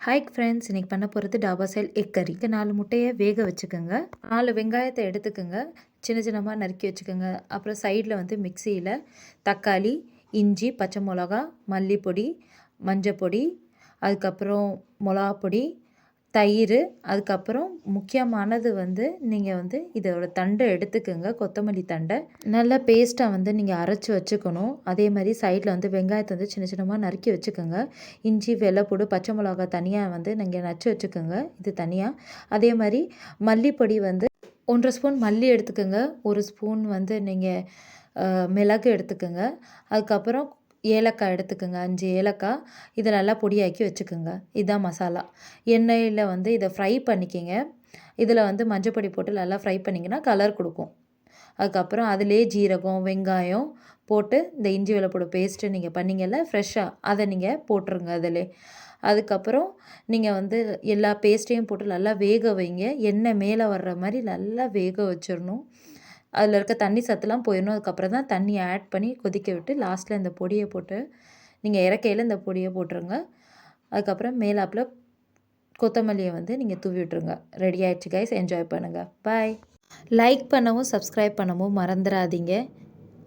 Hi friends, இன்றைக்கி பண்ண போகிறது டாபா ஸ்டைல் எக் கறி. 4 முட்டையை வேக வச்சுக்கோங்க. 4 வெங்காயத்தை எடுத்துக்கோங்க, சின்ன சின்னமாக நறுக்கி வச்சுக்கோங்க. அப்புறம் சைடில் வந்து மிக்சியில் தக்காளி, இஞ்சி, பச்சை மிளகா, மல்லிப்பொடி, மஞ்சப்பொடி, அதுக்கப்புறம் மிளகாப்பொடி, தயிர், அதுக்கப்புறம் முக்கியமானது வந்து நீங்கள் வந்து இதோட தண்டை எடுத்துக்கோங்க, கொத்தமல்லி தண்டை. நல்ல பேஸ்ட்டாக வந்து நீங்கள் அரைச்சி வச்சுக்கணும். அதே மாதிரி சைடில் வந்து வெங்காயத்தை வந்து சின்ன சின்னமாக நறுக்கி வச்சுக்கோங்க. இஞ்சி, வெள்ளைப்பூடு, பச்சை மிளகா தனியாக வந்து நீங்கள் நச்சு வச்சுக்கோங்க, இது தனியாக. அதே மாதிரி மல்லிப்பொடி வந்து 1 ஸ்பூன் மல்லி எடுத்துக்கோங்க, 1 ஸ்பூன் வந்து நீங்கள் மிளகு எடுத்துக்கோங்க. அதுக்கப்புறம் ஏலக்காய் எடுத்துக்கோங்க, 5 ஏலக்காய். இதை நல்லா பொடியாக்கி வச்சுக்கோங்க. இதுதான் மசாலா. எண்ணெயில் வந்து இதை ஃப்ரை பண்ணிக்கிங்க. இதில் வந்து மஞ்சப்பொடி போட்டு நல்லா ஃப்ரை பண்ணிங்கன்னா கலர் கொடுக்கும். அதுக்கப்புறம் அதிலே ஜீரகம், வெங்காயம் போட்டு இந்த இஞ்சி வெள்ளைப்பூடு பேஸ்ட்டு நீங்கள் பண்ணிங்கல்ல ஃப்ரெஷ்ஷாக, அதை நீங்கள் போட்டுருங்க அதிலே. அதுக்கப்புறம் நீங்கள் வந்து எல்லா பேஸ்ட்டையும் போட்டு நல்லா வேக வைங்க. எண்ணெய் மேலே வர்ற மாதிரி நல்லா வேக வச்சிடணும். அதில் இருக்க தண்ணி சத்துலாம் போயிடணும். அதுக்கப்புறம் தான் தண்ணி ஆட் பண்ணி கொதிக்க விட்டு லாஸ்ட்டில் இந்த பொடியை போட்டு நீங்கள் இறக்கையில் இந்த பொடியை போட்டுருங்க. அதுக்கப்புறம் மேலாப்பில் கொத்தமல்லியை வந்து நீங்கள் தூவி விட்டுருங்க. ரெடி ஆகிடுச்சு கைஸ், என்ஜாய் பண்ணுங்கள். பாய். லைக் பண்ணவும் சப்ஸ்கிரைப் பண்ணவும் மறந்துடாதீங்க.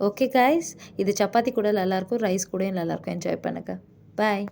ஓகே கைஸ், இது சப்பாத்தி கூட நல்லாயிருக்கும், ரைஸ் கூடயும் நல்லாயிருக்கும். என்ஜாய் பண்ணுங்கள். பாய்.